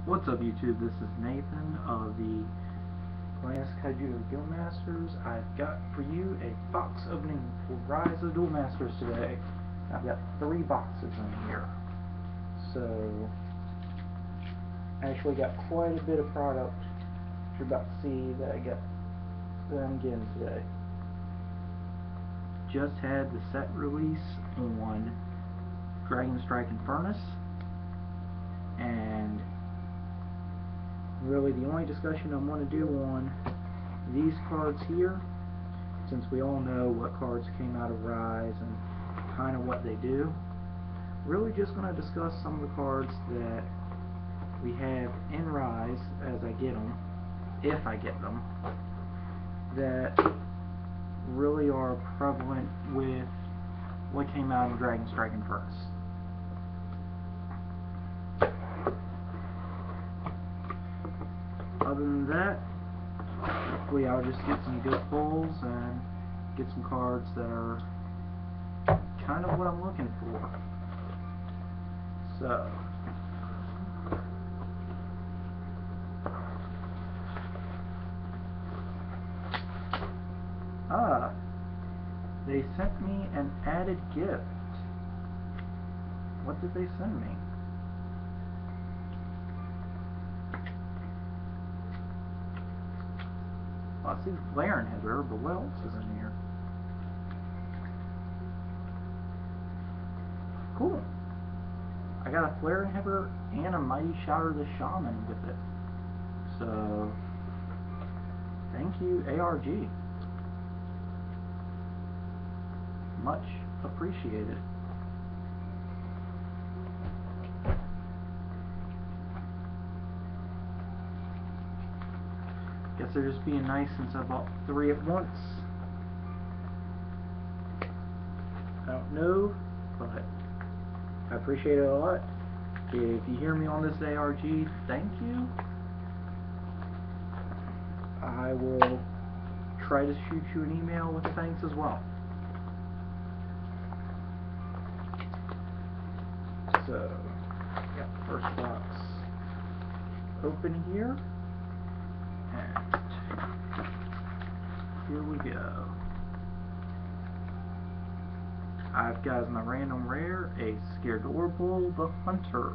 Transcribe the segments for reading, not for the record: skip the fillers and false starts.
What's up, YouTube? This is Nathan of the Kaijudo Guildmasters. I've got for you a box opening for Rise of the Duel Masters today. I've got 3 boxes in here. So, I actually got quite a bit of product you're about to see that I'm getting today. Just had the set release on Dragon Strike Infernus, and really the only discussion I want to do on these cards here, since we all know what cards came out of Rise and kind of what they do, really just going to discuss some of the cards that we have in Rise as I get them, if I get them, that really are prevalent with what came out in Dragon Strike Infernus. Other than that, hopefully I'll just get some good pulls and get some cards that are kind of what I'm looking for. So, they sent me an added gift. What did they send me? I see the flare inhibitor, but what else is in here? Cool. I got a flare inhibitor and a Mighty Shouter the Shaman with it. So, thank you, ARG. Much appreciated. Guess they're just being nice since I bought 3 at once. I don't know, but I appreciate it a lot. If you hear me on this ARG, thank you. I will try to shoot you an email with thanks as well. So, got the first box open here. And here we go. I've got as my random rare a Scaredorable the Hunter.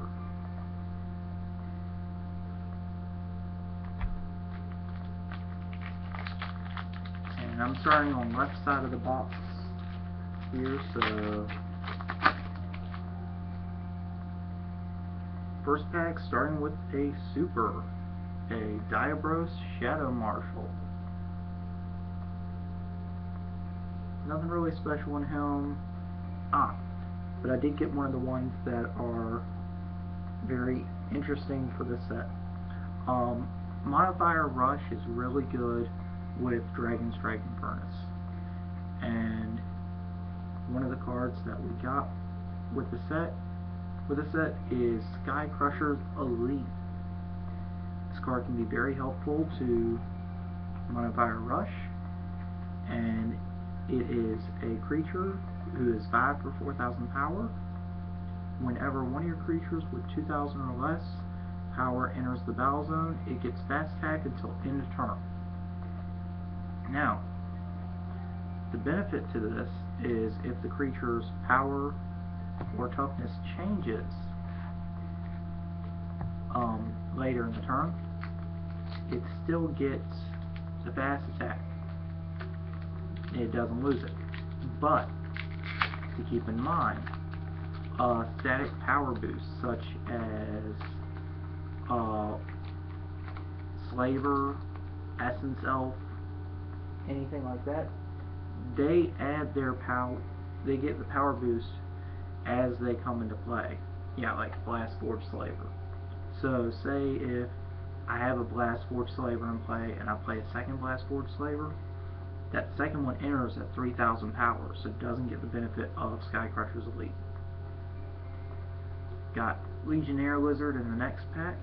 And I'm starting on the left side of the box here, so first pack starting with a super. A Diablos Shadow Marshal. Nothing really special in him. But I did get one of the ones that are very interesting for this set. Modifier Rush is really good with Dragon Strike Infernus. And one of the cards that we got with the set is Sky Crusher's Elite. This card can be very helpful to Modifier Rush, and it is a creature who is 5 for 4,000 power. Whenever one of your creatures with 2,000 or less power enters the battle zone, it gets fast attack until end of turn. Now, the benefit to this is if the creature's power or toughness changes later in the turn, it still gets the fast attack. It doesn't lose it. But, to keep in mind, static power boosts such as Slaver, Essence Elf, anything like that, they add their power, they get the power boost as they come into play. Yeah, like Blast Forge Slaver. So, say if I have a Blast Forge Slaver in play and I play a second Blast Forge Slaver, that second one enters at 3,000 power, so it doesn't get the benefit of Sky Crusher's Elite. Got Legionnaire Lizard in the next pack.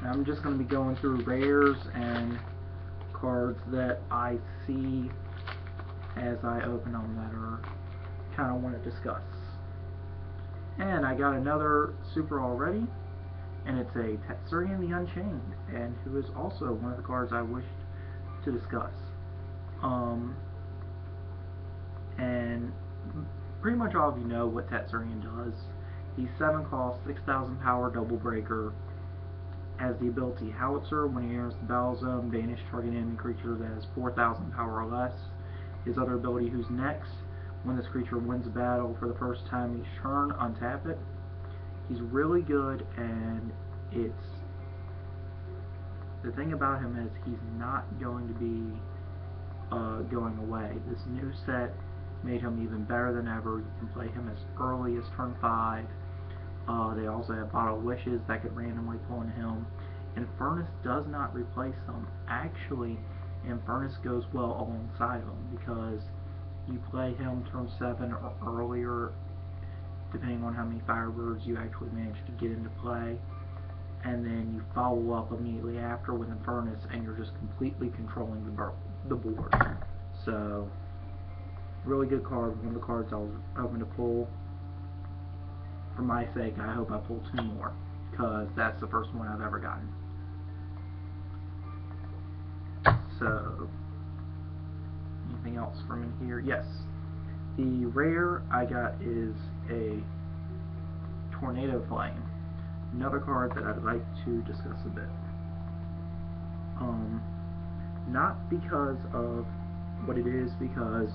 And I'm just going to be going through rares and cards that I see as I open them that are kind of want to discuss. And I got another super already, and it's a Tetsurian the Unchained, and who is also one of the cards I wished to discuss. And pretty much all of you know what Tetsurian does. He's 7 cost, 6,000 power, double breaker. Has the ability Howitzer. When he enters the battle zone, banish target enemy creature that has 4,000 power or less. His other ability, Who's Next. When this creature wins a battle for the first time each turn, untap it. He's really good, and the thing about him is he's not going to be going away. This new set made him even better than ever. You can play him as early as turn 5. They also have Bottle of Wishes that could randomly pull in him. Infernus does not replace him. Actually, Infernus goes well alongside him because you play him turn 7 or earlier, depending on how many Firebirds you actually manage to get into play. And then you follow up immediately after with Infernus, and you're just completely controlling the board. So, really good card. One of the cards I was hoping to pull. For my sake, I hope I pull 2 more, because that's the first one I've ever gotten. So, anything else from in here? Yes. The rare I got is a Tornado Flame. Another card that I'd like to discuss a bit. Not because of what it is, because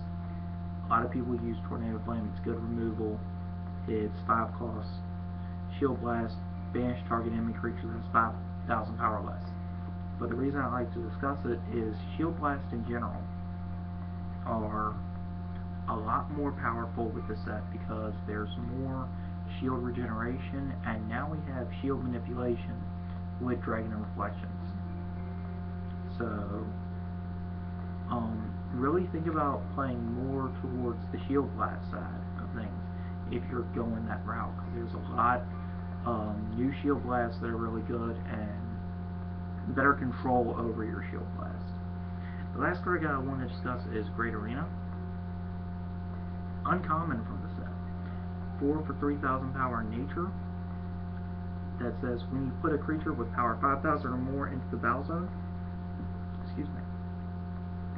a lot of people use Tornado Flame. It's good removal. It's 5 cost, Shield Blast, banish target enemy creature that has 5,000 power or less. But the reason I like to discuss it is Shield Blast in general are a lot more powerful with the set because there's more shield regeneration, and now we have shield manipulation with Dragon and Reflections. So, really think about playing more towards the Shield Blast side of things if you're going that route, because there's a lot new Shield Blasts that are really good and better control over your Shield Blast. The last card I want to discuss is Great Arena. Uncommon from the set. 4 for 3,000 power in nature. That says when you put a creature with power 5,000 or more into the battle zone,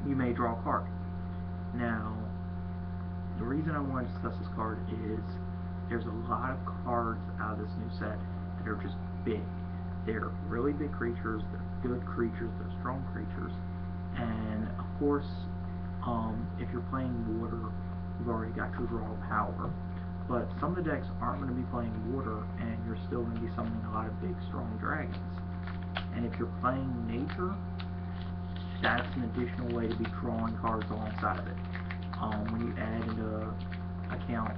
you may draw a card. Now, the reason I want to discuss this card is there's a lot of cards out of this new set that are just big. They're really big creatures, they're good creatures, they're strong creatures, and of course, if you're playing water, you've already got your draw power. But some of the decks aren't going to be playing water, and you're still going to be summoning a lot of big, strong dragons. And if you're playing nature, that's an additional way to be drawing cards alongside of it. When you add into account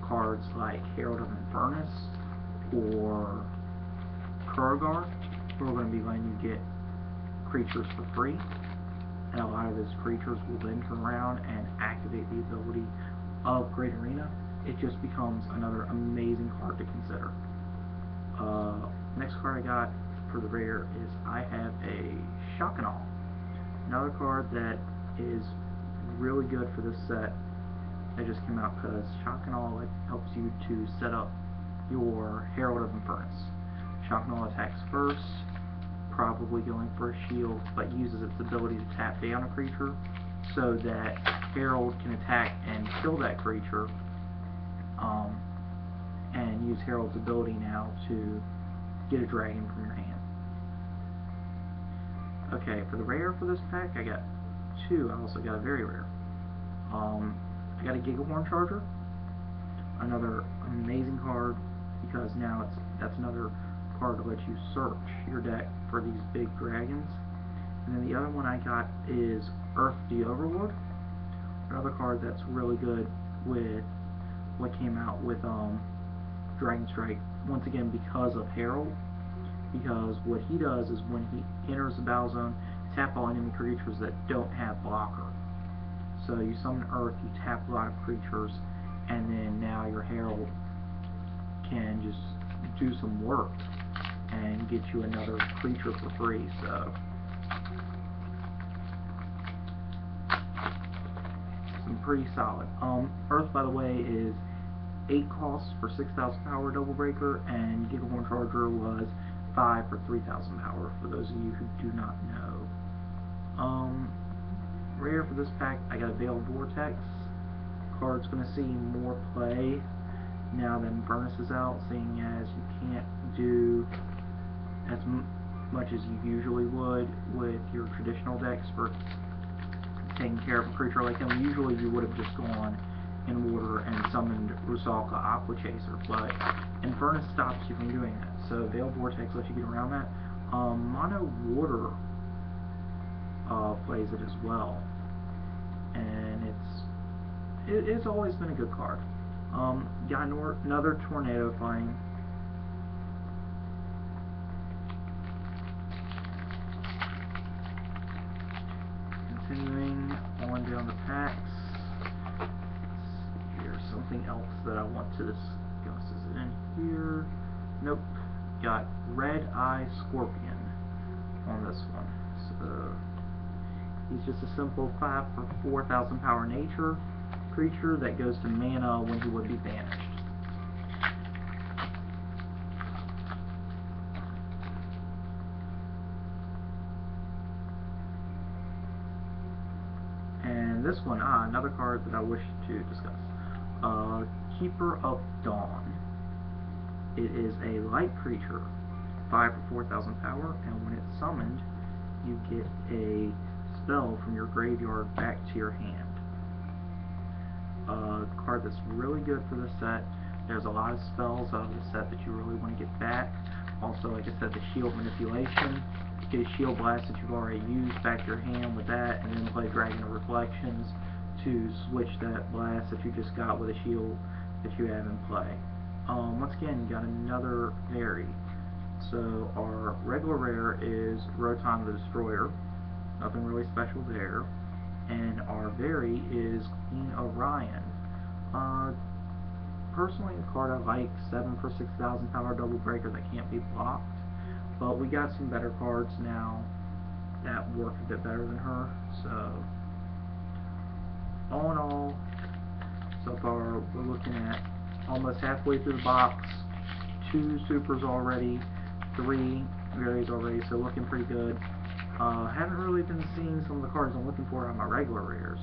cards like Herald of Infernus or Kurgar, who are going to be letting you get creatures for free, and a lot of those creatures will then turn around and activate the ability of Great Arena. It just becomes another amazing card to consider. Next card I got for the rare is I have a Shock and Awe. Another card that is really good for this set that just came out, because Shock and Awe helps you to set up your Herald of Infernus. Shock and Awe attacks first, probably going for a shield, but uses its ability to tap down a creature so that Herald can attack and kill that creature, and use Herald's ability now to get a dragon from your hand. Okay, for the rare for this pack, I got 2. I also got a very rare. I got a Gigahorn Charger, another amazing card, because now that's another card to let you search your deck for these big dragons. And then the other one I got is Earth the Overlord, another card that's really good with what came out with Dragon Strike, once again because of Herald, because what he does is when he enters the battle zone, tap all enemy creatures that don't have blocker. So you summon Earth, you tap a lot of creatures, and then now your Herald can just do some work and get you another creature for free. So pretty solid. Earth, by the way, is 8 costs for 6,000 power double breaker, and Gigahorn Charger was 5 for 3,000 power, for those of you who do not know. Rare for this pack, I got a Veil Vortex. Card's going to see more play now that Infernus is out, seeing as you can't do as much as you usually would with your traditional decks for taking care of a creature like him. Usually you would have just gone in water and summoned Rusalka Aqua Chaser, but Infernus stops you from doing that. So Veil Vortex lets you get around that. Mono Water plays it as well, and it's always been a good card. Got another Tornado Flame. Continuing on down the packs. Here's something else that I want to discuss. Is it in here? Nope. Got Red Eye Scorpion on this one. So he's just a simple 5 for 4,000 power nature creature that goes to mana when he would be banished. And this one, another card that I wish to discuss. Keeper of Dawn. It is a light creature, 5 for 4,000 power, and when it's summoned, you get a spell from your graveyard back to your hand. A card that's really good for this set. There's a lot of spells out of the set that you really want to get back. Also, like I said, the shield manipulation. Get a shield blast that you've already used back to your hand with that, and then play Dragon of Reflections to switch that blast that you just got with a shield that you have in play. Once again, you got another Very. So our regular rare is Rotom the Destroyer. Nothing really special there. And our Very is Queen Orion. Personally, a card I like, 7 for 6,000 power double breaker that can't be blocked. But we got some better cards now that work a bit better than her. So, all in all, so far we're looking at almost halfway through the box. 2 supers already, 3 Varies already, so looking pretty good. Haven't really been seeing some of the cards I'm looking for on my regular rares.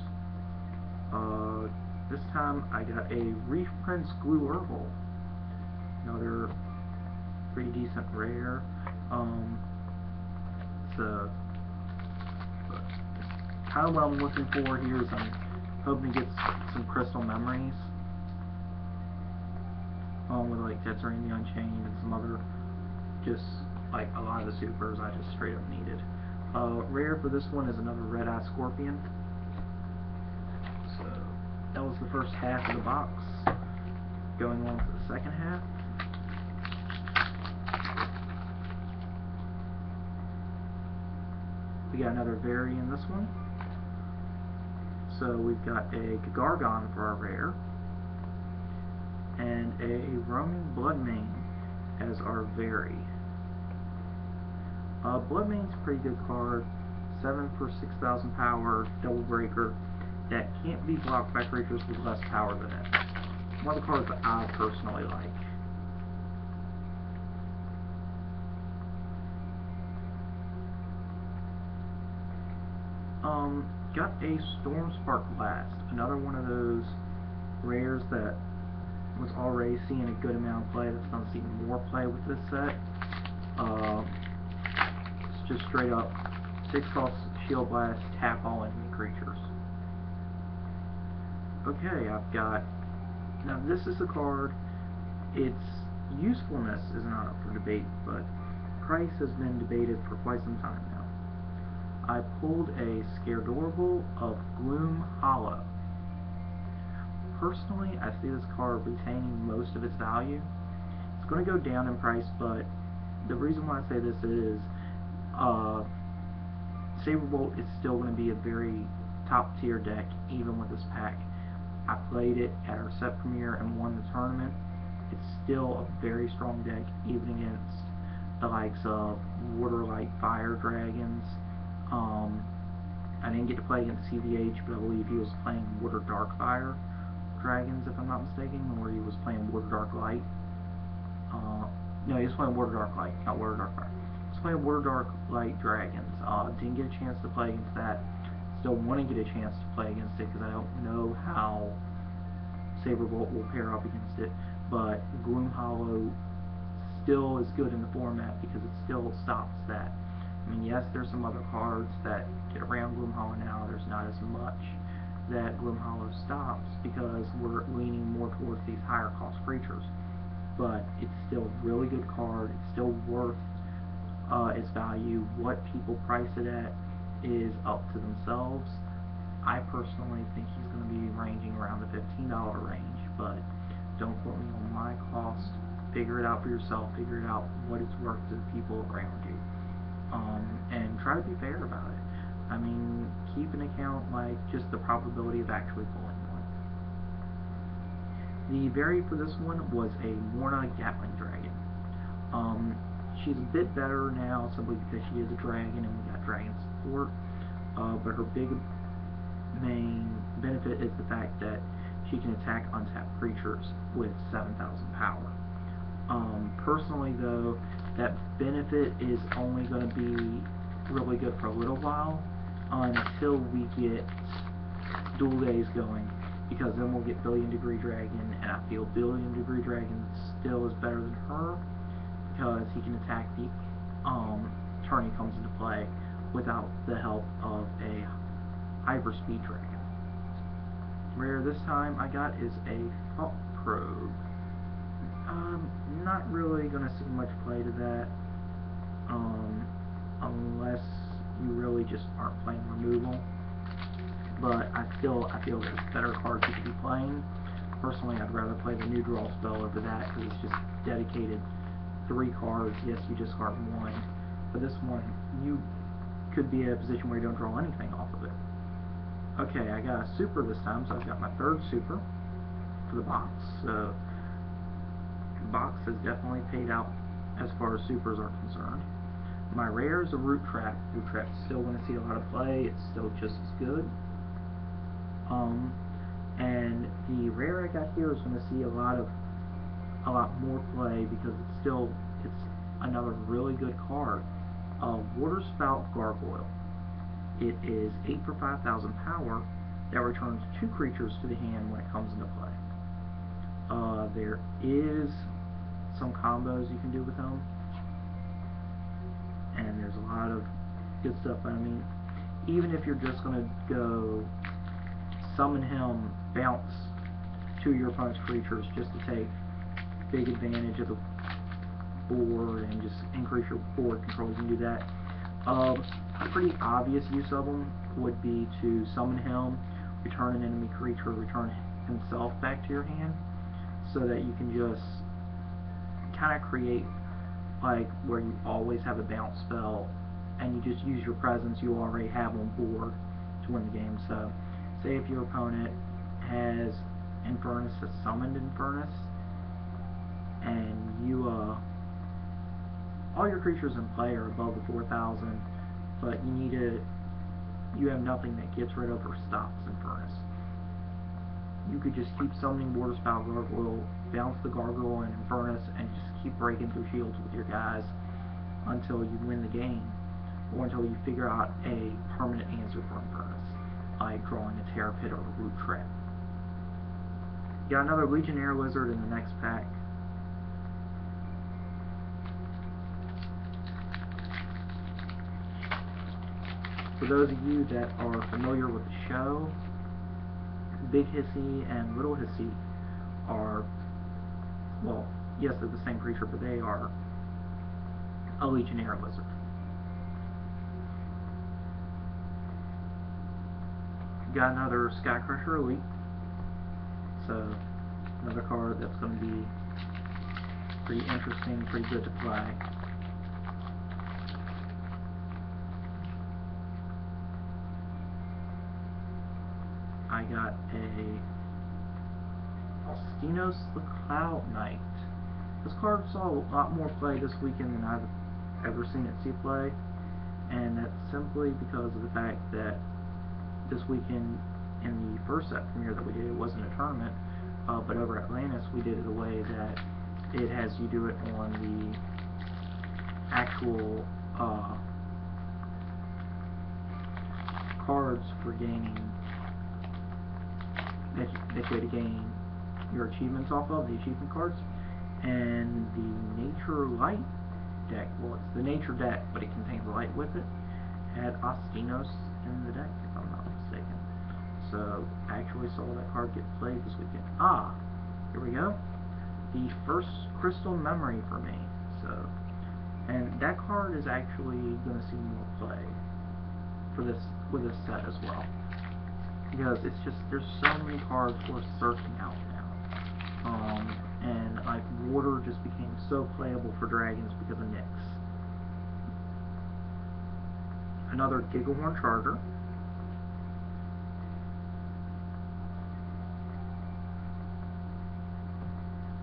This time I got a Reef Prince Glue Herbal. Another pretty decent rare. So kind of what I'm looking for here is I'm hoping to get some Crystal Memories. With like Tetsurin the Unchained and some other, just like a lot of the supers I just straight up needed. Rare for this one is another Red Eye Scorpion. So that was the first half of the box. Going on to the second half. We got another Very in this one. So we've got a Gargon for our rare, and a Roaming Bloodmane as our Very. Bloodmane's a pretty good card, 7 for 6,000 power, double breaker, that can't be blocked by creatures with less power than it. One of the cards that I personally like. Got a Stormspark Blast, another one of those rares that was already seeing a good amount of play, that's going to see more play with this set. It's just straight up 6 cost Shield Blast, tap all enemy creatures. Okay, I've got, now this is a card, its usefulness is not up for debate, but price has been debated for quite some time now. I pulled a Scaredorable of Gloom Hollow. Personally, I see this card retaining most of its value. It's going to go down in price, but the reason why I say this is Saberbolt is still going to be a very top tier deck, even with this pack. I played it at our set premiere and won the tournament. It's still a very strong deck, even against the likes of Water Light Fire Dragons, I didn't get to play against CVH, but I believe he was playing Water Darkfire Dragons, if I'm not mistaken, or he was playing Water Dark Light. No, he was playing Water Dark Light, not Water Darkfire. He was playing Water Dark Light Dragons. Didn't get a chance to play against that. Still want to get a chance to play against it because I don't know how Saberbolt will pair up against it. But Gloom Hollow still is good in the format because it still stops that. I mean, yes, there's some other cards that get around Gloom Hollow now. There's not as much that Gloom Hollow stops because we're leaning more towards these higher cost creatures. But it's still a really good card. It's still worth its value. What people price it at is up to themselves. I personally think he's going to be ranging around the $15 range, but don't quote me on my cost. Figure it out for yourself. Figure it out what it's worth to the people around you. And try to be fair about it. I mean, keep an account like just the probability of actually pulling one. The variant for this one was a Morna Gatling Dragon. She's a bit better now simply because she is a dragon and we got dragon support, but her big main benefit is the fact that she can attack untapped creatures with 7,000 power. Personally though, that benefit is only going to be really good for a little while until we get Duel Days going, because then we'll get Billion Degree Dragon, and I feel Billion Degree Dragon still is better than her because he can attack the turn he comes into play without the help of a Hyperspeed Dragon. Rare this time I got is a Thought Probe. Not really going to see much play to that unless you really just aren't playing removal. But I feel there's better cards you could be playing. Personally, I'd rather play the new draw spell over that because it's just dedicated 3 cards. Yes, you discard 1, but this one you could be in a position where you don't draw anything off of it. Okay, I got a super this time, so I've got my 3rd super for the box. So the box has definitely paid out as far as supers are concerned. My rare is a Root Trap. Root Trap's still going to see a lot of play. It's still just as good. And the rare I got here is going to see a lot more play because it's another really good card. Water Spout Gargoyle. It is 8 for 5,000 power that returns 2 creatures to the hand when it comes into play. There is some combos you can do with him, and there's a lot of good stuff. I mean, even if you're just going to go summon him, bounce 2 of your opponent's creatures just to take big advantage of the board and just increase your board control, you can do that. A pretty obvious use of them would be to summon him, return an enemy creature, return himself back to your hand, so that you can just kind of create like where you always have a bounce spell and you just use your presence you already have on board to win the game. So say if your opponent has Infernus, has summoned Infernus, and you all your creatures in play are above the 4,000, but you have nothing that gets rid of or stops Infernus. You could just keep summoning Water Spout Gargoyle, bounce the Gargoyle and Infernus, and just keep breaking through shields with your guys until you win the game, or until you figure out a permanent answer for Infernus, like drawing a Terra Pit or a Root Trap. Got another Legionnaire Lizard in the next pack. For those of you that are familiar with the show, Big Hissy and Little Hissy are, well, yes, they're the same creature, but they are a Legionnaire Lizard. Got another Skycrusher Elite, so another card that's going to be pretty interesting, pretty good to play. I got a Alstinos the Cloud Knight. This card saw a lot more play this weekend than I've ever seen it see play, and that's simply because of the fact that this weekend in the first set premiere that we did, it wasn't a tournament, but over at Atlantis we did it the way that it has you do it on the actual cards for gaining that you had to gain your achievements off of, the achievement cards. And the Nature Light deck, well, it's the Nature deck, but it contains light with it, had Ostinos in the deck, if I'm not mistaken. So I actually saw that card get played this weekend. Ah, here we go. The first Crystal Memory for me. So, and that card is actually going to see more play for this with this set as well, because it's just there's so many cards worth searching out now. And like water just became so playable for dragons because of Nyx. Another Gigahorn Charger.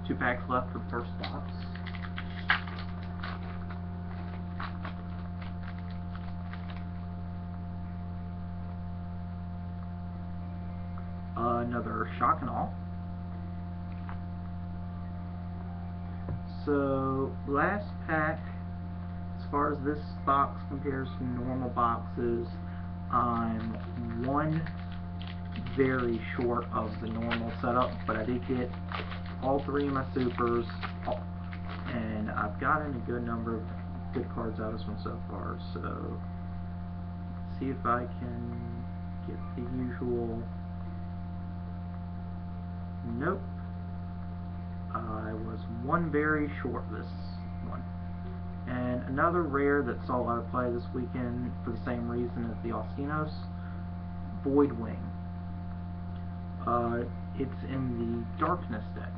Two packs left for the first box. Another Shock and Awe. So last pack, as far as this box compares to normal boxes, I'm one very short of the normal setup, but I did get all three of my supers, and I've gotten a good number of good cards out of this one so far. So let's see if I can get the usual. Nope. I was one very short this one. And another rare that saw a lot of play this weekend for the same reason as the Ostinos, Voidwing. It's in the Darkness deck.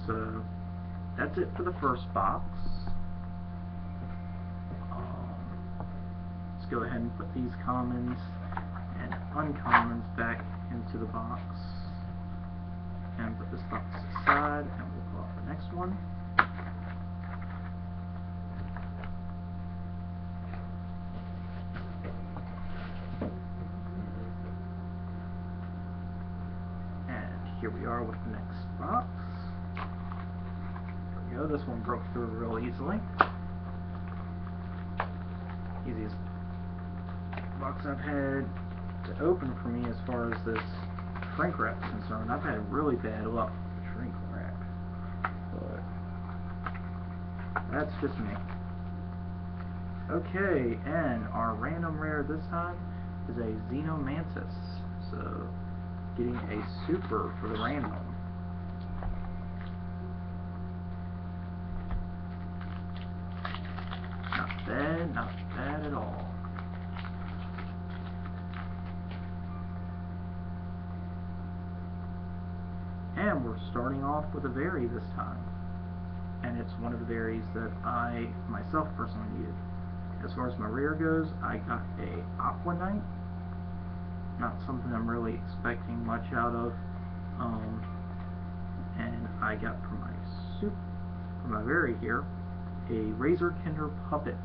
So that's it for the first box. Let's go ahead and put these commons and uncommons back into the box. And put this box aside, and we'll pull out the next one. And here we are with the next box. There we go, this one broke through real easily. Easiest box I've had to open for me as far as this shrink wrap is concerned. I've had really bad luck with shrink wrap, but that's just me. Okay, and our random rare this time is a Xenomantis. So, getting a super for the random. Not bad at all. And we're starting off with a Very this time. And it's one of the Veries that I myself personally needed. As far as my rare goes, I got a Aqua Knight. Not something I'm really expecting much out of. And I got for my Very here, a Razor Kinder Puppet.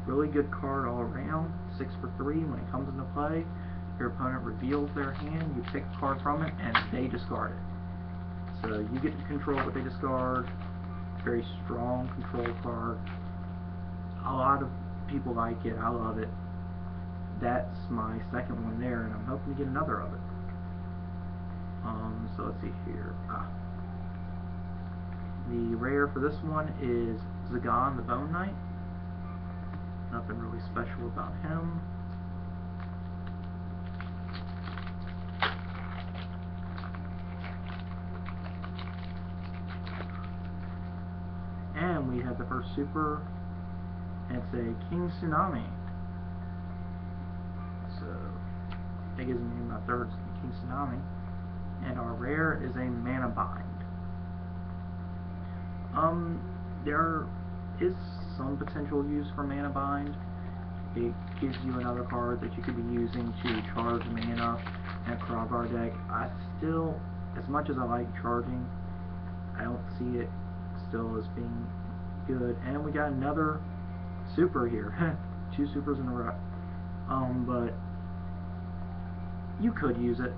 Really good card all around. 6 for 3. When it comes into play, your opponent reveals their hand, you pick a card from it, and they discard it. So you get to control what they discard. Very strong control card. A lot of people like it. I love it. That's my second one there, and I'm hoping to get another of it. So let's see here. The rare for this one is Zagan the Bone Knight. Nothing really special about him. And we have the first super, and it's a King Tsunami. So that gives me my third King Tsunami. And our rare is a Mana Bind. There is some potential use for Mana Bind. It gives you another card that you could be using to charge mana in a Kroggar deck. I still, as much as I like charging, I don't see it still as being good. And we got another super here. 2 supers in a row. But you could use it.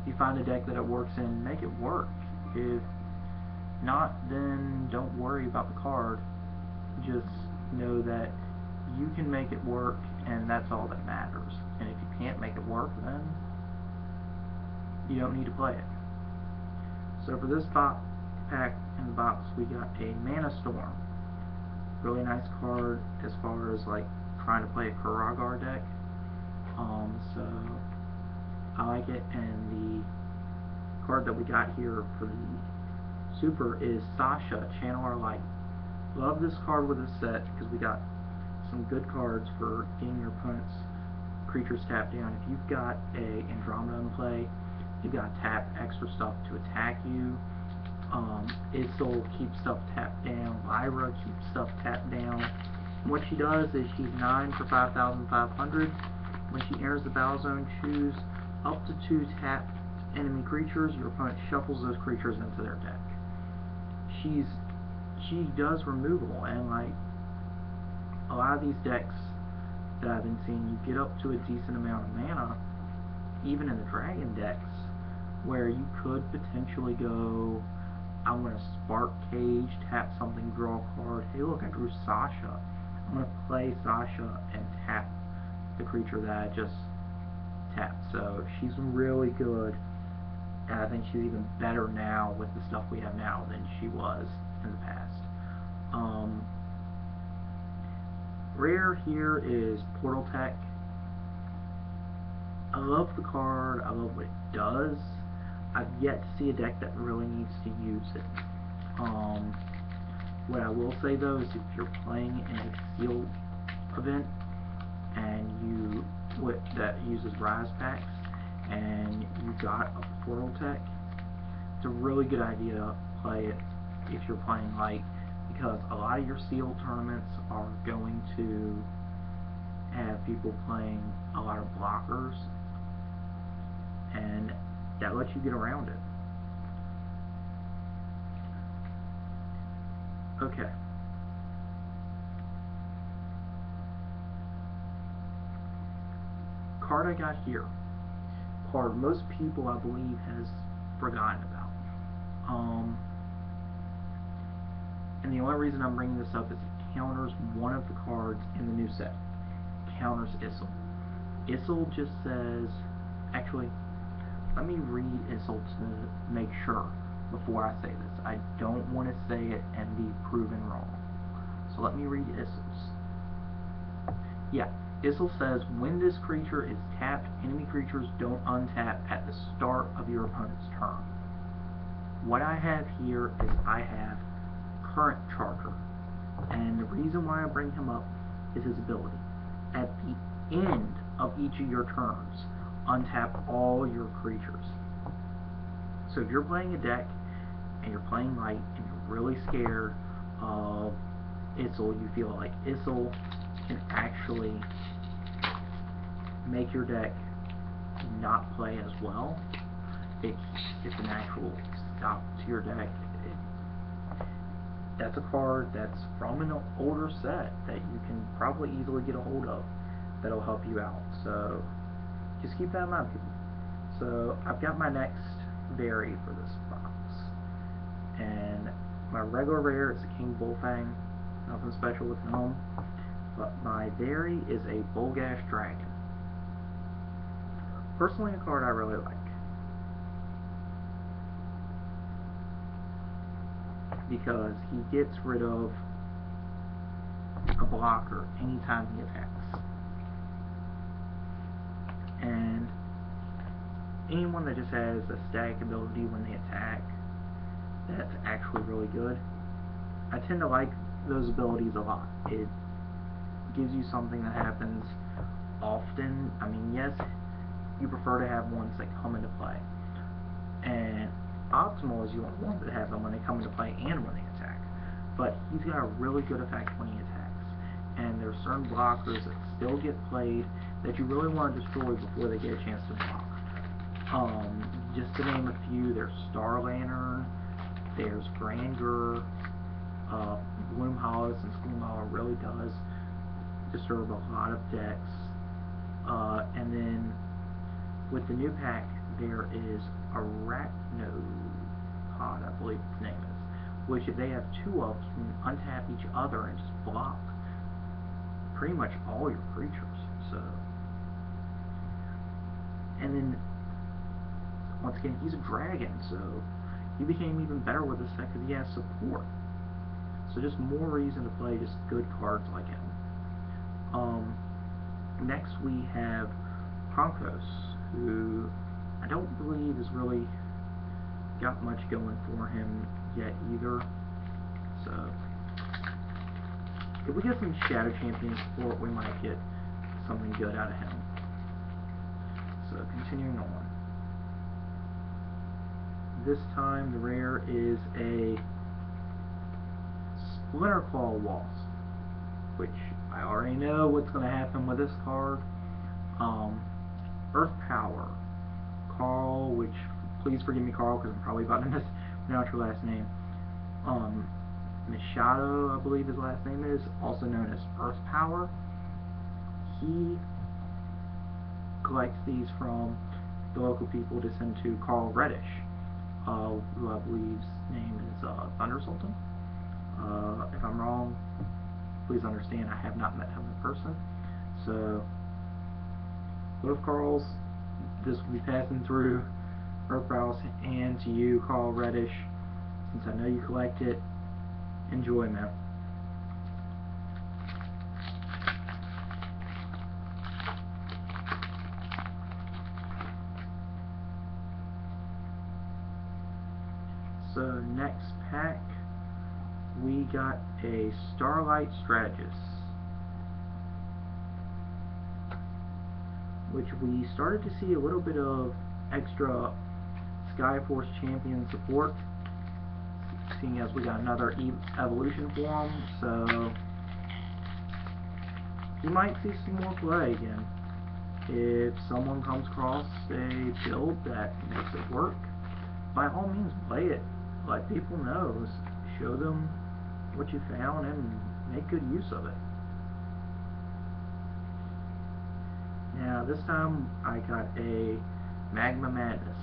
If you find a deck that it works in, make it work. If not, then don't worry about the card. Just know that you can make it work, and that's all that matters. And if you can't make it work, then you don't need to play it. So for this pack in the box, we got a Mana Storm. Really nice card as far as like trying to play a Karagar deck. So I like it, and the card that we got here for the Super is Sasha, Channel Our Light. Love this card with this set because we got some good cards for getting your opponent's creatures tapped down. If you've got a Andromeda in play, you've got to tap extra stuff to attack you. Isil keeps stuff tapped down. Lyra keeps stuff tapped down. What she does is she's 9 for 5,500. When she enters the battle zone, choose up to 2 tapped enemy creatures. Your opponent shuffles those creatures into their deck. She does removal, and like a lot of these decks that I've been seeing, you get up to a decent amount of mana, even in the dragon decks, where you could potentially go, I'm going to Spark Cage, tap something, draw a card. Hey look, I drew Sasha. I'm going to play Sasha and tap the creature that I just tapped. So she's really good, and I think she's even better now with the stuff we have now than she was in the past. Rare here is Portal Tech. I love the card, I love what it does. I've yet to see a deck that really needs to use it. What I will say though is if you're playing in a sealed event and that uses Rise packs and you've got a Portal Tech, it's a really good idea to play it if you're playing light, because a lot of your sealed tournaments are going to have people playing a lot of blockers, and that lets you get around it. Okay. Card I got here. Card most people, I believe, has forgotten about. And the only reason I'm bringing this up is it counters one of the cards in the new set. It counters Isil. Isil just says, actually, let me read Isil to make sure before I say this. I don't want to say it and be proven wrong. So let me read Isil's. Yeah, Isil says, when this creature is tapped, enemy creatures don't untap at the start of your opponent's turn. What I have here is I have Current Charger, and the reason why I bring him up is his ability. At the end of each of your turns, untap all your creatures. So if you're playing a deck and you're playing light and you're really scared of Isil, you feel like Isil can actually make your deck not play as well. It's an actual stop to your deck. That's a card that's from an older set that you can probably easily get a hold of that'll help you out. So just keep that in mind, people. So I've got my next Very for this box, and my regular rare is a King Bullfang. Nothing special with him, but my Very is a Bulgash Dragon. Personally, a card I really like, because he gets rid of a blocker anytime he attacks. And anyone that just has a static ability when they attack, that's actually really good. I tend to like those abilities a lot. It gives you something that happens often. I mean, yes, you prefer to have ones that come into play, and optimal is you want ones that have them when they come into play and when they attack. But he's got a really good effect when he attacks, and there's certain blockers that still get played that you really want to destroy before they get a chance to block. Just to name a few, there's Star Lantern, there's Granger, Gloom Hollow, since Gloom Hollow really does disturb a lot of decks. And then with the new pack, there is Arachnopod, I believe its name is, which if they have two of, can untap each other and just block pretty much all your creatures. So, and then once again, he's a dragon, so he became even better with this set because he has support. So just more reason to play just good cards like him. Next we have Kronkos, who I don't believe has really got much going for him yet either. So if we get some Shadow Champion support, we might get something good out of him. So continuing on. This time the rare is a Splinter Claw Wasp, which I already know what's going to happen with this card. Earth Power. Carl, which, please forgive me Carl, because I'm probably about to mispronounce your last name. Machado, I believe his last name is, also known as Earth Power. He collects these from the local people to send to Carl Reddish, who I believe's name is Thunder Sultan. If I'm wrong, please understand I have not met him in person. So, both Carls, this will be passing through Earth Power's hand to you, Carl Reddish, since I know you collect it. Enjoy, man. So next pack, we got a Starlight Strategist, which we started to see a little bit of extra Skyforce Champion support, seeing as we got another evolution for him, so you might see some more play again. If someone comes across a build that makes it work, by all means play it. Let people know. Show them what you found and make good use of it. Now this time I got a Magma Madness.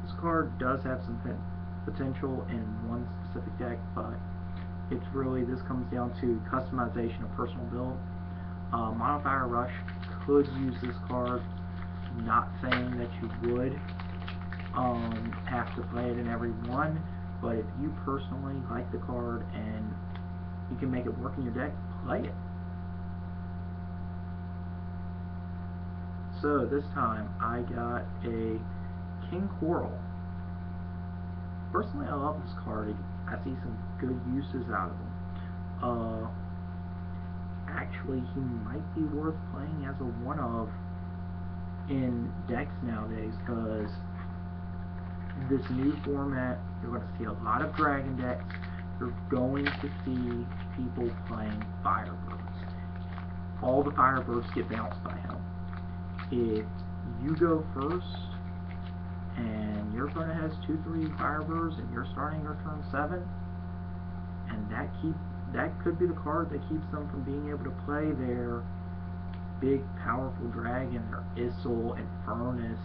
This card does have some potential in one specific deck, but it's really, this comes down to customization of personal build. Mono Fire Rush could use this card, not saying that you would have to play it in every one, but if you personally like the card and you can make it work in your deck, play it. So this time I got a King Coral. Personally, I love this card. I see some good uses out of him. Actually, he might be worth playing as a one-of in decks nowadays, because this new format, you're going to see a lot of dragon decks. You're going to see people playing Firebirds. All the Firebirds get bounced by him. If you go first and your opponent has 2-3 Firebirds and you're starting your turn 7, and that could be the card that keeps them from being able to play their big powerful dragon, their Issel, Infernus,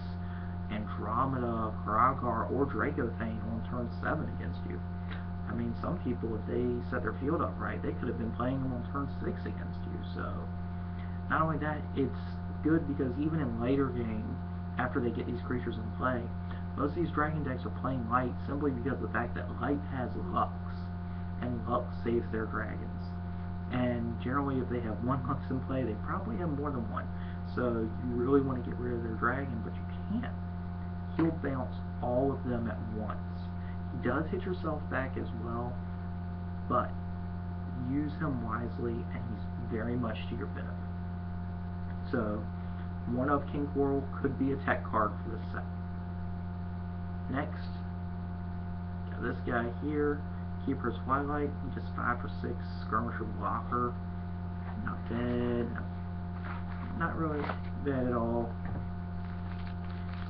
Andromeda, Gragar, or Dracothane on turn 7 against you. I mean, some people, if they set their field up right, they could have been playing them on turn 6 against you. So, not only that, it's good because even in later game, after they get these creatures in play, most of these dragon decks are playing light simply because of the fact that light has Lux, and Lux saves their dragons. And generally, if they have one Lux in play, they probably have more than one. So you really want to get rid of their dragon, but you can't. He'll bounce all of them at once. He does hit yourself back as well, but use him wisely, and he's very much to your benefit. So, one of King Coral could be a tech card for this set. Next, got this guy here, Keeper's Twilight, just 5 for 6, Skirmisher Blocker. Not bad, not really bad at all.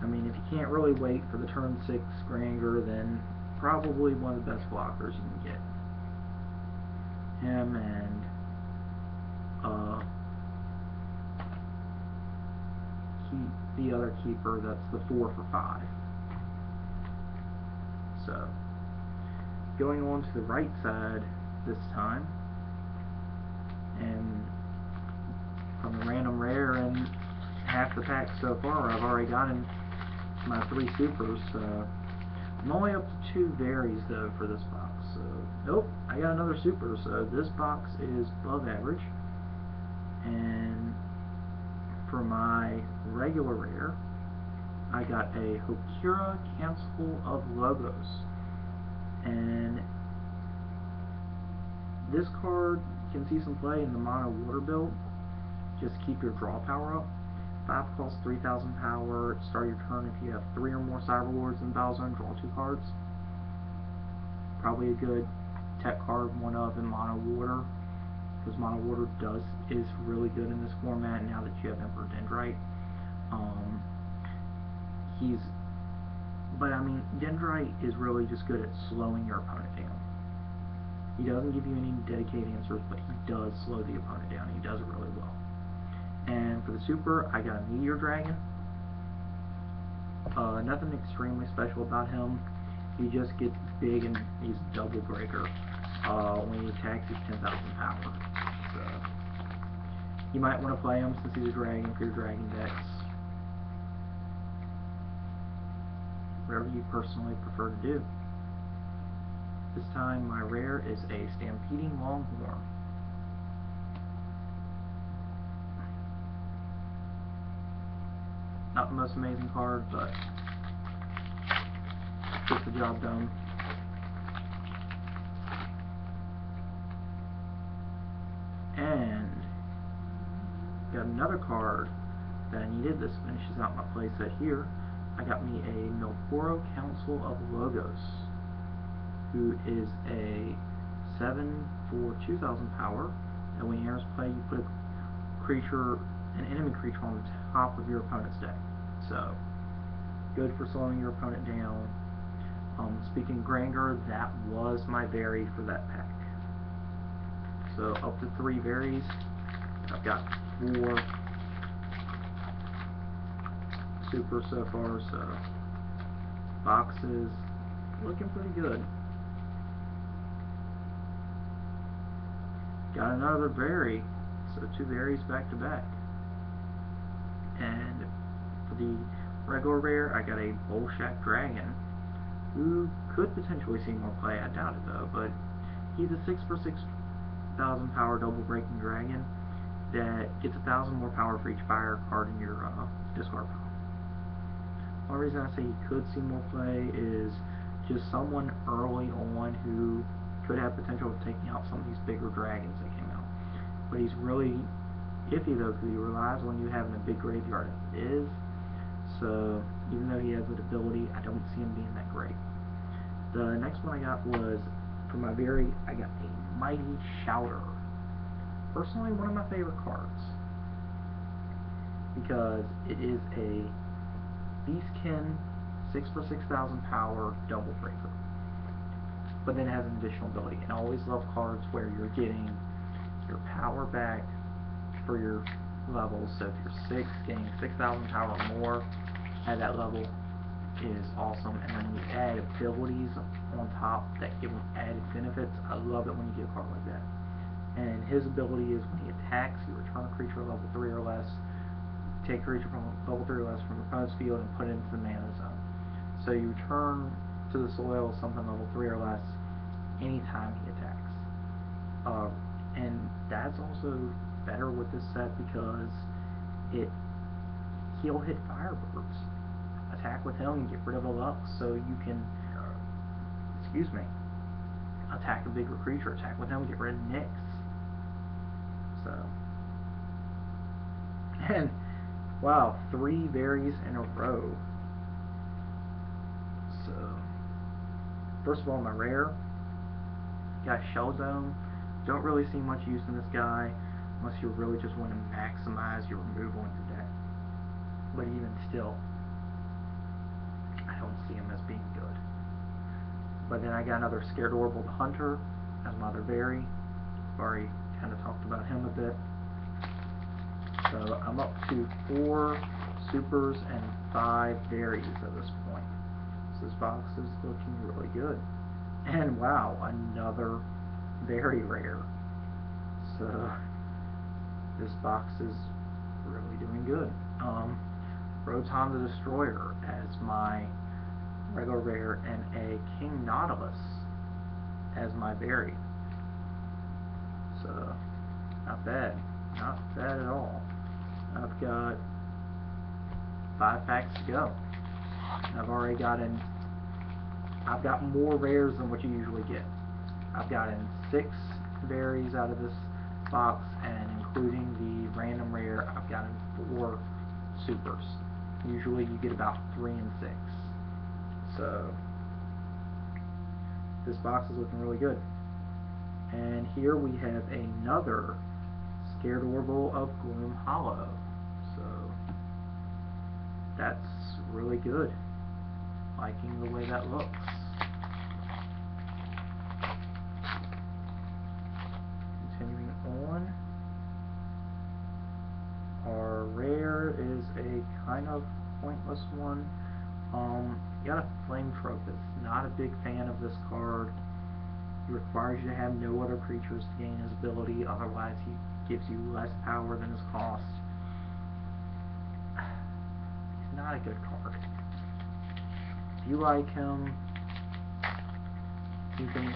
I mean, if you can't really wait for the turn 6 Granger, then probably one of the best blockers you can get. Him and the other keeper that's the 4 for 5. So, going on to the right side this time, and from the random rare in half the pack so far, I've already gotten my 3 supers. I'm only up to 2 varies though for this box. So, nope, I got another super. So this box is above average. And for my regular rare, I got a Hokira Council of Logos. And this card can see some play in the mono water build. Just keep your draw power up. 5 costs 3,000 power. Start your turn if you have 3 or more Cyber Lords in Battle Zone, draw 2 cards. Probably a good tech card, one of in mono water, because mono water is really good in this format now that you have Emperor Dendrite. But I mean, Dendrite is really just good at slowing your opponent down. He doesn't give you any dedicated answers, but he does slow the opponent down. He does it really well. And for the super, I got a Meteor Dragon. Nothing extremely special about him. He just gets big and he's double breaker. When he attacks, he's 10,000 power. So you might want to play him since he's a dragon for your dragon decks. Whatever you personally prefer to do. This time my rare is a Stampeding Longhorn. Not the most amazing card, but gets the job done. And got another card that I needed. This finishes out my playset here. I got me a Milporo Council of Logos, who is a 7 for 2,000 power. And when he enters play, you put an enemy creature on the top of your opponent's deck. So, good for slowing your opponent down. Speaking Granger, that was my vary for that pack. So, up to 3 varies. I've got 4 super so far, so box is looking pretty good. Got another vary, so 2 varies back to back. And for the regular rare, I got a Bolshak Dragon, who could potentially see more play. I doubt it though, but he's a 6 for 6,000 power double breaking dragon that gets 1,000 more power for each fire card in your discard pile. One reason I say he could see more play is just someone early on who could have potential of taking out some of these bigger dragons that came out. But he's really iffy though, because he relies on you having a big graveyard as it is. So even though he has that ability, I don't see him being that great. The next one I got was, for my very, I got a Mighty Shouter. Personally, one of my favorite cards, because it is a Beastkin 6 for 6,000 power double breaker, but then it has an additional ability. And I always love cards where you're getting your power back for your levels. So if you're 6, getting 6,000 power or more at that level is awesome. And then when you add abilities on top that give them added benefits, I love it when you get a card like that. And his ability is when he attacks, you return a creature level 3 or less, take a creature from level 3 or less from your opponent's field and put it into the mana zone. So you return to the soil something level 3 or less anytime he attacks. And that's also better with this set because he'll hit Firebirds. Attack with him and get rid of a Lux, so you can, attack a bigger creature, attack with him, get rid of Nyx. So, and wow, 3 varies in a row. So, first of all, my rare, got Shell Dome. Don't really see much use in this guy unless you really just want to maximize your removal in your deck. But even still, I don't see him as being good. But then I got another Scared Orbital the Hunter as my other vary. I've already kind of talked about him a bit. So I'm up to 4 supers and 5 varies at this point. So this box is looking really good. And wow, another very rare. So this box is really doing good. Rotom the Destroyer as my regular rare, and a King Nautilus as my berry. So not bad, not bad at all. I've got 5 packs to go. I've already gotten, I've got more rares than what you usually get. I've gotten 6 berries out of this box, and including the random rare, I've gotten 4 supers. Usually you get about 3 and 6. So this box is looking really good. And here we have another Scared Orbital of Gloom Hollow. So that's really good. Liking the way that looks. Continuing on, our rare is a kind of pointless one. You got a Flame Tropist. Not a big fan of this card. He requires you to have no other creatures to gain his ability, otherwise he gives you less power than his cost. He's not a good card. If you like him, you can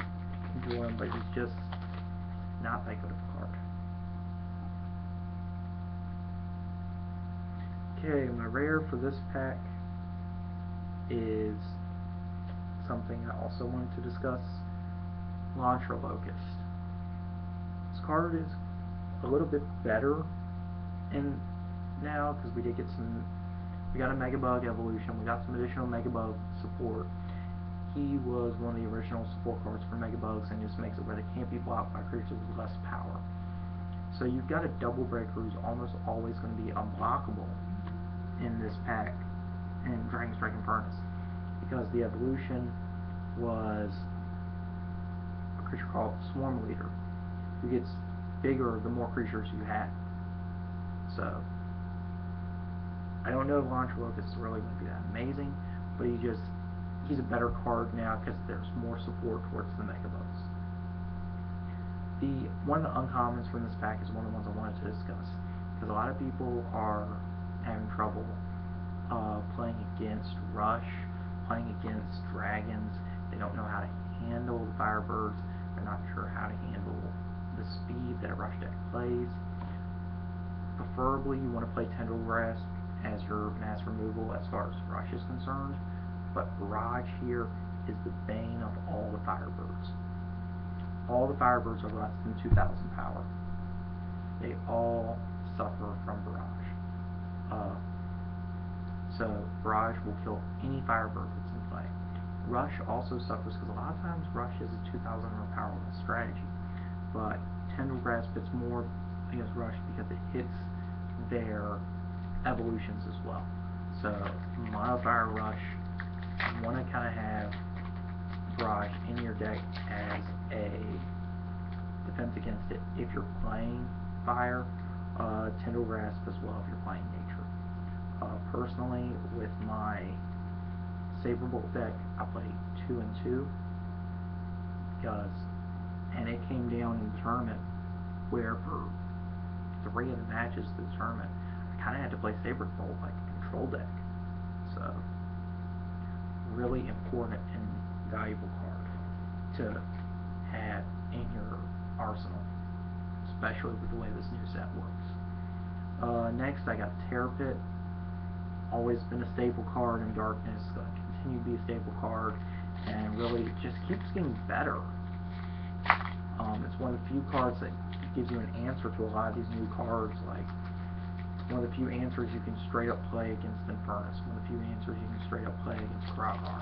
enjoy him, but he's just not that good of a card. Okay, my rare for this pack is something I also wanted to discuss. Launcher Locust. This card is a little bit better in now because we did get some. We got a Megabug evolution. We got some additional Megabug support. He was one of the original support cards for Megabugs, and just makes it where they can't be blocked by creatures with less power. So you've got a Double Breaker who's almost always going to be unblockable in this pack in Dragon Strike and Furnace, because the evolution was a creature called Swarm Leader, who gets bigger the more creatures you have. So I don't know if Launcher Locust is really going to be that amazing, but he's a better card now because there's more support towards the Megabugs. One of the uncommons from this pack is one of the ones I wanted to discuss, because a lot of people are having trouble playing against Rush, playing against Dragons. They don't know how to handle the Firebirds. They're not sure how to handle the speed that a Rush deck plays. Preferably you want to play Tendril Grasp as your mass removal as far as Rush is concerned, but Barrage here is the bane of all the Firebirds. All the Firebirds are less than 2,000 power. They all suffer from Barrage. So Barrage will kill any Firebird that's in play. Rush also suffers because a lot of times Rush is a 2,000 or power strategy, but Tendril Grasp hits more against Rush because it hits their evolutions as well. So Modifier Rush, you want to kind of have Barrage in your deck as a defense against it if you're playing Fire, Tendril Grasp as well if you're playing Nature. Personally, with my Saberbolt deck, I play 2 and 2 and it came down in the tournament where for 3 of the matches of the tournament, I kind of had to play Saberbolt like a control deck. So, really important and valuable card to have in your arsenal, especially with the way this new set works. Next, I got Terror Pit. Always been a staple card in Darkness, going to continue to be a staple card, and really it just keeps getting better. It's one of the few cards that gives you an answer to a lot of these new cards, like one of the few answers you can straight up play against Infernus, one of the few answers you can straight up play against Krogar.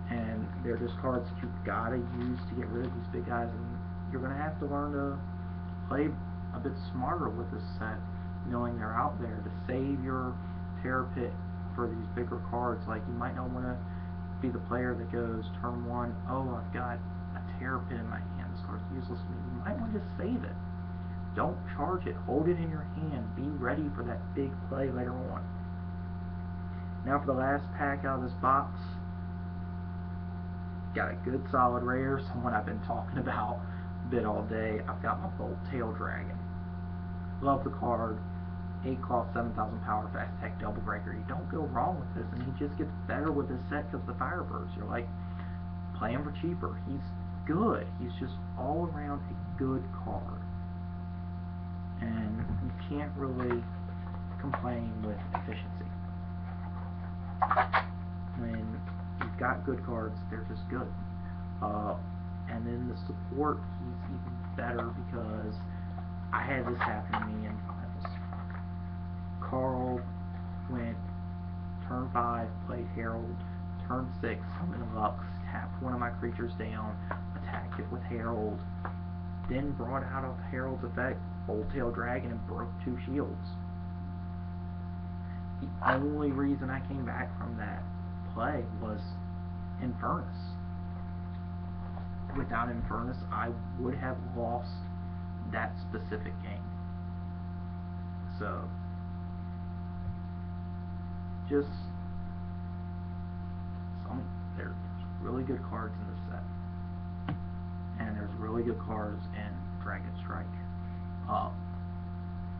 And they're just cards that you've got to use to get rid of these big guys, and you're going to have to learn to play a bit smarter with this set, knowing they're out there to save your Terror Pit for these bigger cards. Like, you might not want to be the player that goes turn 1, oh, I've got a Terror Pit in my hand, this card's useless to me. You might want to just save it. Don't charge it. Hold it in your hand. Be ready for that big play later on. Now for the last pack out of this box, got a good solid rare, someone I've been talking about a bit all day. I've got my Bolt Tail Dragon. Love the card. 8 cost, 7,000 power, fast attack, double breaker. You don't go wrong with this, and he just gets better with this set because of the Firebirds. You're like, play him for cheaper. He's good. He's just all around a good card. And you can't really complain with efficiency. When you've got good cards, they're just good. And then the support, he's even better because I had this happen to me in finals. Carl went turn 5, played Herald, turn 6, summoned Lux, tapped one of my creatures down, attacked it with Herald, then brought out of Herald's effect Bolt Tail Dragon and broke 2 shields. The only reason I came back from that play was Infernus. Without Infernus, I would have lost that specific game. So, just there's really good cards in this set, and there's really good cards in Dragon Strike.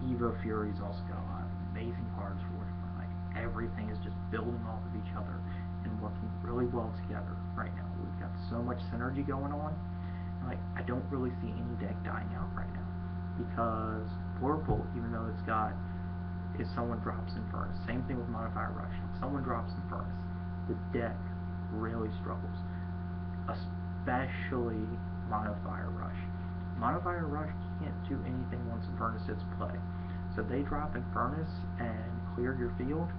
Evo Fury's also got a lot of amazing cards for it. Like, everything is just building off of each other and working really well together right now. We've got so much synergy going on. Like, I don't really see any deck dying out right now because Purple, even though it's got, if someone drops Infernus, same thing with Modifier Rush. If someone drops Infernus, the deck really struggles, especially Modifier Rush. Modifier Rush can't do anything once Infernus hits play. So they drop Infernus and clear your field,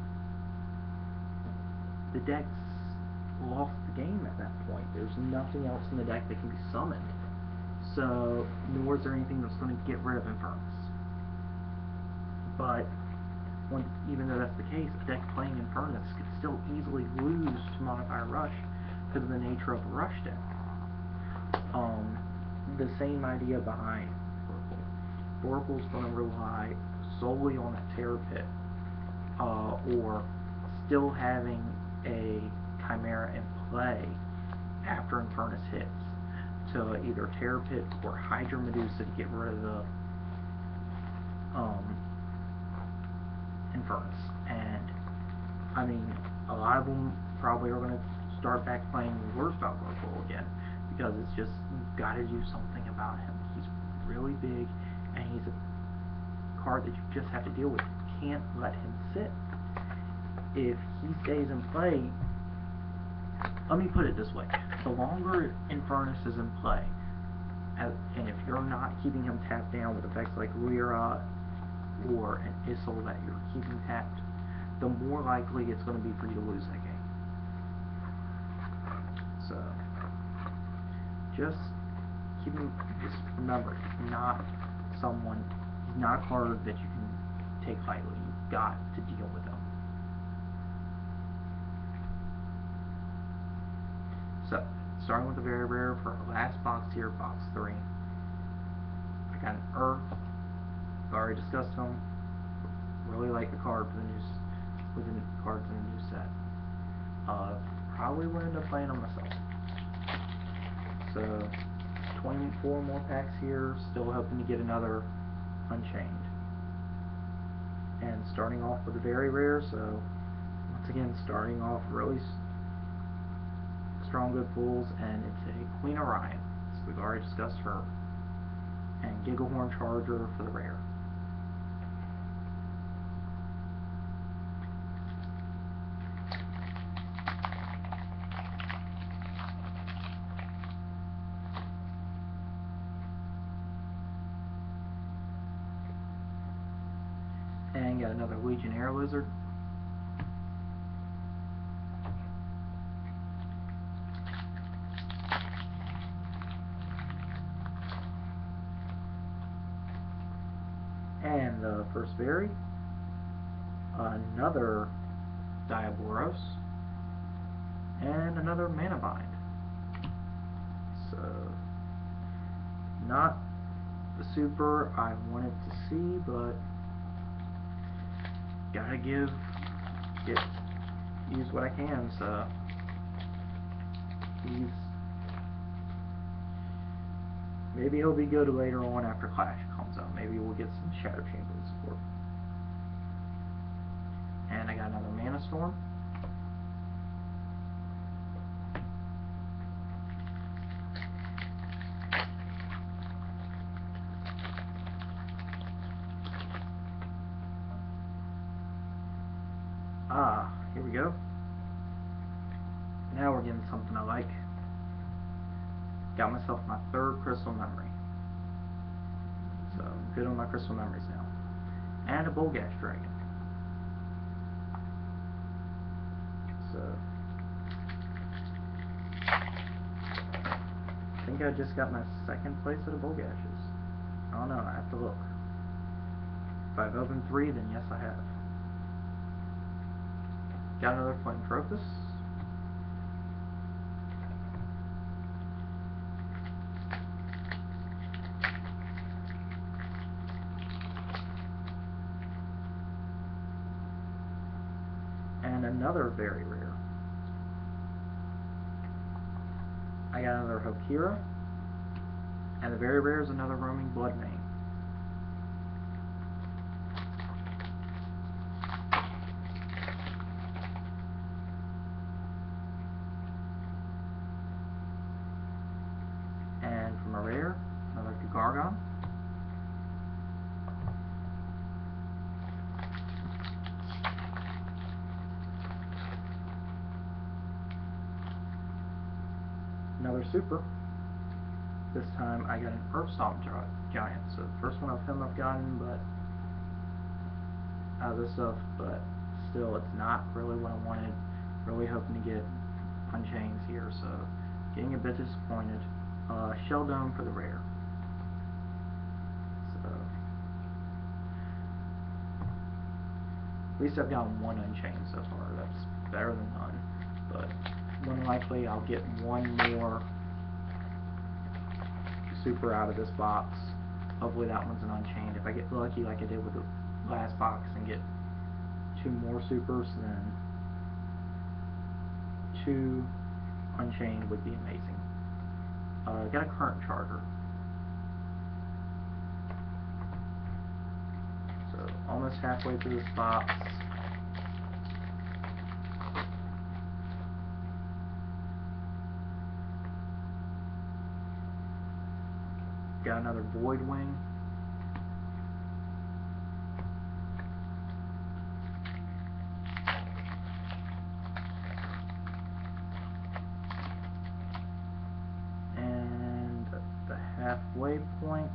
the deck's lost the game at that point. There's nothing else in the deck that can be summoned. So, nor is there anything that's going to get rid of Infernus. But, even though that's the case, a deck playing Infernus could still easily lose to Modifier Rush because of the nature of a Rush deck. The same idea behind Vorpal. Vorpal's going to rely solely on that Terror Pit, or still having a Chimera in play after Infernus hits, to either Terror Pit or Hydra Medusa to get rid of the Infernus. And I mean, a lot of them probably are going to start back playing worse about Vorpal again, because it's just, you've got to do something about him. He's really big, and he's a card that you just have to deal with. You can't let him sit. If he stays in play, let me put it this way, the longer Infernus is in play, and if you're not keeping him tapped down with effects like Lyra or an Issel that you're keeping tapped, the more likely it's going to be for you to lose that game. So, just remember, he's not a card that you can take lightly. You've got to deal with him. So, starting with the very rare for our last box here, box 3. I got an Earth. I've already discussed him. Really like the card for the cards in the new set. Probably will end up playing them myself. So, 24 more packs here. Still hoping to get another Unchained. And starting off with a very rare, so once again, starting off really strong good pulls, and it's a Queen Orion. So we've already discussed her. And Gigahorn Charger for the rare. And got another Legionnaire Lizard. And the first berry, another Diaboros, and another Mana Bind. So, not the super I wanted to see, but gotta give it use what I can, so maybe he'll be good later on after Clash comes out. Maybe we'll get some Shadow Chamber support. And I got another Mana Storm. Here we go. Now we're getting something I like. Got myself my third Crystal Memory. So, good on my Crystal Memories now. And a Bolgash Dragon. So, I think I just got my second place at a Bolgashes. I don't know, I have to look. If I've opened 3, then yes I have. Got another Flame Trophus. And another very rare. I got another Hokira. And the very rare is another Roaming Bloodmane. And from a rare, another Gargon. Another super. This time I got an Earthstomp Giant. So the first one of him I've gotten, but out of this stuff, but still it's not really what I wanted. Really hoping to get Unchains here, so getting a bit disappointed. Shell Dome for the rare. So at least I've gotten one Unchained so far. That's better than none. But more than likely I'll get one more super out of this box. Hopefully that one's an Unchained. If I get lucky like I did with the last box and get 2 more supers, then 2 Unchained would be amazing. Got a Current Charger. So almost halfway through this box. Got another Void Wing. And at the halfway point,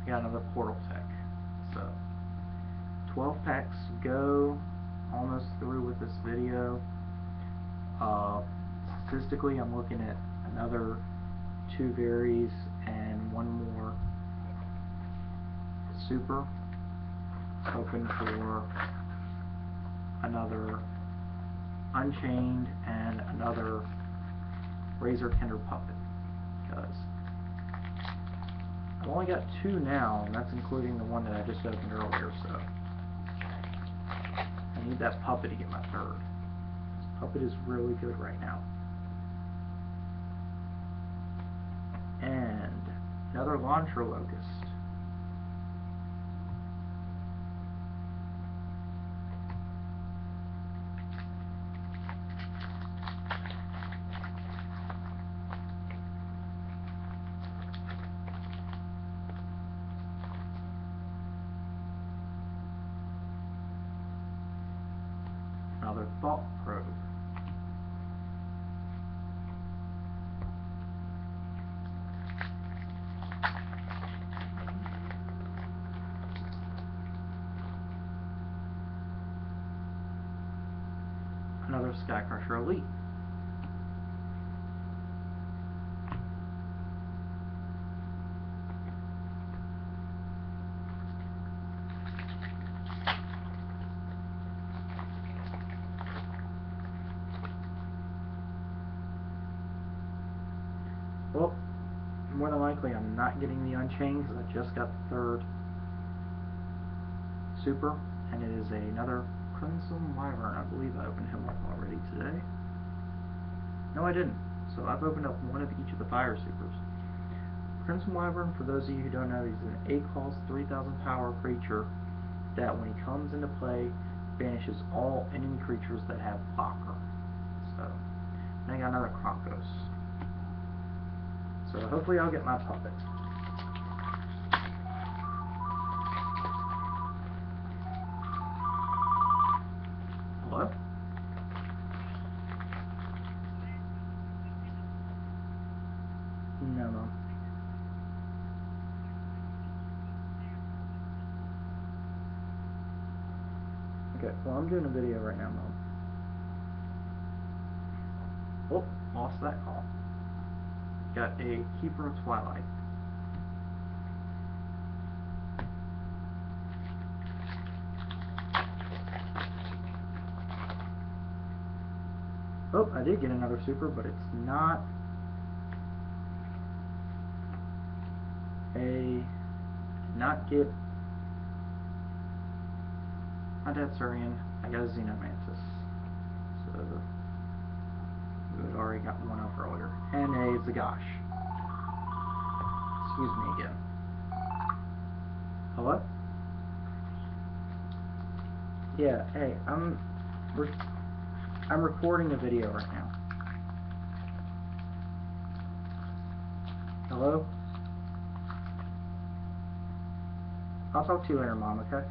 got another Portal Tech. So 12 packs to go. Almost through with this video. Statistically, I'm looking at another 2 varies and 1 more super. Hoping for another Unchained and another Razor Tender Puppet, because I've only got 2 now, and that's including the one that I just opened earlier, so I need that puppet to get my third. This puppet is really good right now. And another Launcher Locust. Another Thought Probe. Another Skycrusher Elite. Well, more than likely I'm not getting the Unchained because I just got the third super, and it is another Crimson Wyvern. I believe I opened him up already today. No, I didn't. So I've opened up one of each of the fire supers. Crimson Wyvern, for those of you who don't know, he's an 8-cost, 3,000 power creature that when he comes into play, banishes all enemy creatures that have blocker. So, and I got another Kronkos. So hopefully I'll get my puppet. Hello? No, Mom. Okay, well I'm doing a video right now, Mom. Oh, lost that call. Got a Keeper of Twilight. Oh, I did get another super, but it's not get a Datsurian. I got a Xenomantis. So we had already got one up earlier. And a Zagash. Excuse me again. Hello? Yeah, hey, I'm recording a video right now. Hello? I'll talk to you later, Mom, okay?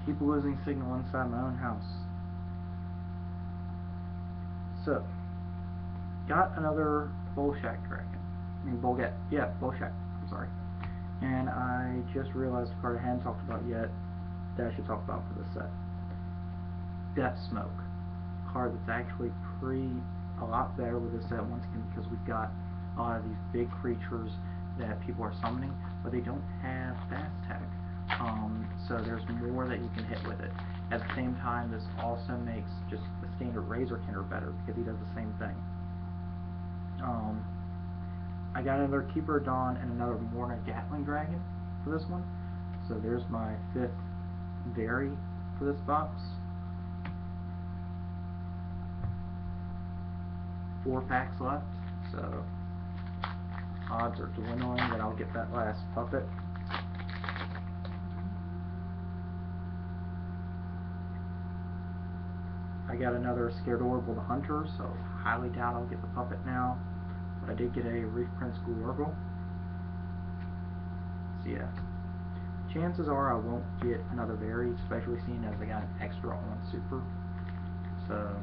Keep losing signal inside my own house. So, got another Bolshak dragon. I mean, Bolshak. I'm sorry. And I just realized a card I hadn't talked about yet that I should talk about for this set. Death Smoke. A card that's actually a lot better with this set once again because we've got a lot of these big creatures that people are summoning, but they don't have fast tag. So there's more that you can hit with it. At the same time, this also makes just the standard Razor Kinder better because he does the same thing. I got another Keeper of Dawn and another Morna Gatling Dragon for this one. So there's my 5th Very for this box. 4 packs left, so odds are dwindling that I'll get that last puppet. I got another Scaredorable the Hunter, so highly doubt I'll get the puppet now. But I did get a Reef Prince Glorgle. So yeah. Chances are I won't get another Very, especially seeing as I got an extra on Super. So,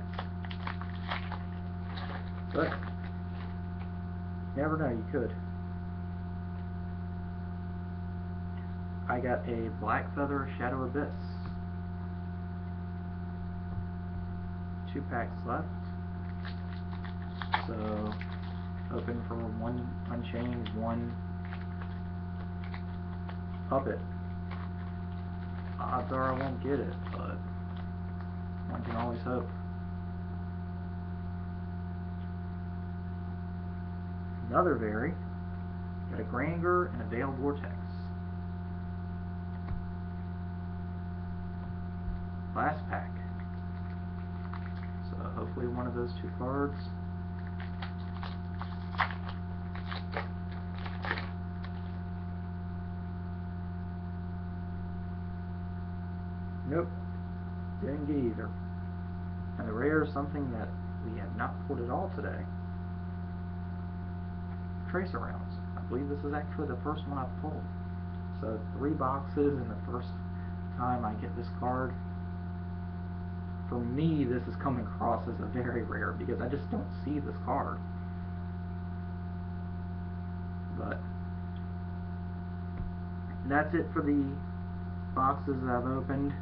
but never know, you could. I got a Black Feather Shadow Abyss. 2 packs left. So, open for 1 Unchained, 1 puppet. Odds are I won't get it, but one can always hope. Another Very. Got a Granger and a Veiled Vortex. Last pack. So hopefully one of those 2 cards. Nope. Didn't get either. And the rare is something that we have not pulled at all today. Tracer Rounds. I believe this is actually the first one I've pulled. So 3 boxes and the first time I get this card. For me, this is coming across as a very rare because I just don't see this card. But that's it for the boxes that I've opened.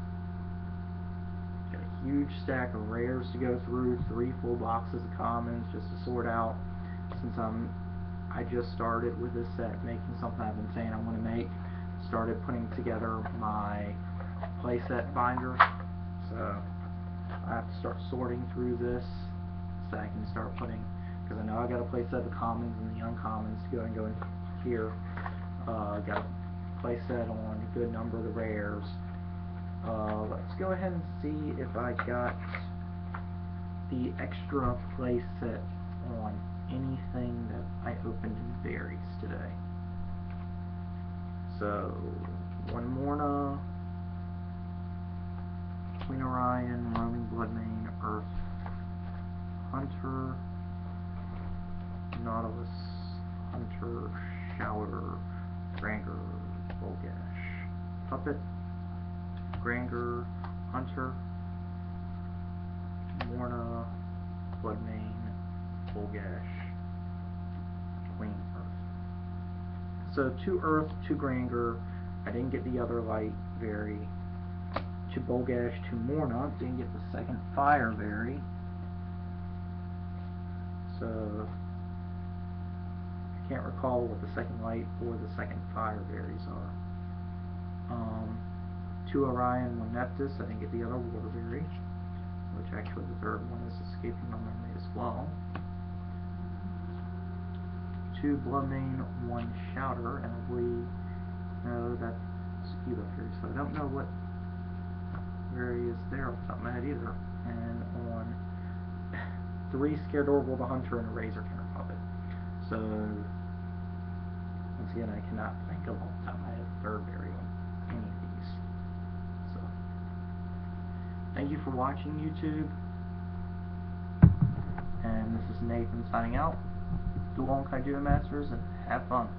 Got a huge stack of rares to go through, 3 full boxes of commons just to sort out since I just started with this set, making something I've been saying I want to make. Started putting together my playset binder, so I have to start sorting through this so I can start putting because I know I got to play set the commons and the uncommons to go in here. Got to play set on a good number of the rares. Let's go ahead and see if I got the extra play set on anything that I opened in berries today. So, one Morna, Queen Orion, Roaming Bloodmane, Earth, Hunter, Nautilus, Hunter, Shower, Granger, Volgash, Puppet, Granger, Hunter, Morna, Bloodmane, Volgash, Queen, Earth. So 2 Earth, 2 Granger. I didn't get the other light very. 2 Volgash, 2 Morna. Didn't get the second fire very. So I can't recall what the second light or the second fire berries are. 2 Orion, 1 Neptus. I didn't get the other water berry, which actually the third one is escaping my memory as well. 2 Bloodmane, 1 Shouter, and I believe, no, that's Elo Fury, so I don't know what berry is there off the top of my head either. And on 3 Scared Orbital the Hunter and a Razor Counter Puppet. So, once again, I cannot think of off the top of my head the third berry on any of these. So, thank you for watching, YouTube. And this is Nathan signing out. Duel and Kaijudo Masters, and have fun.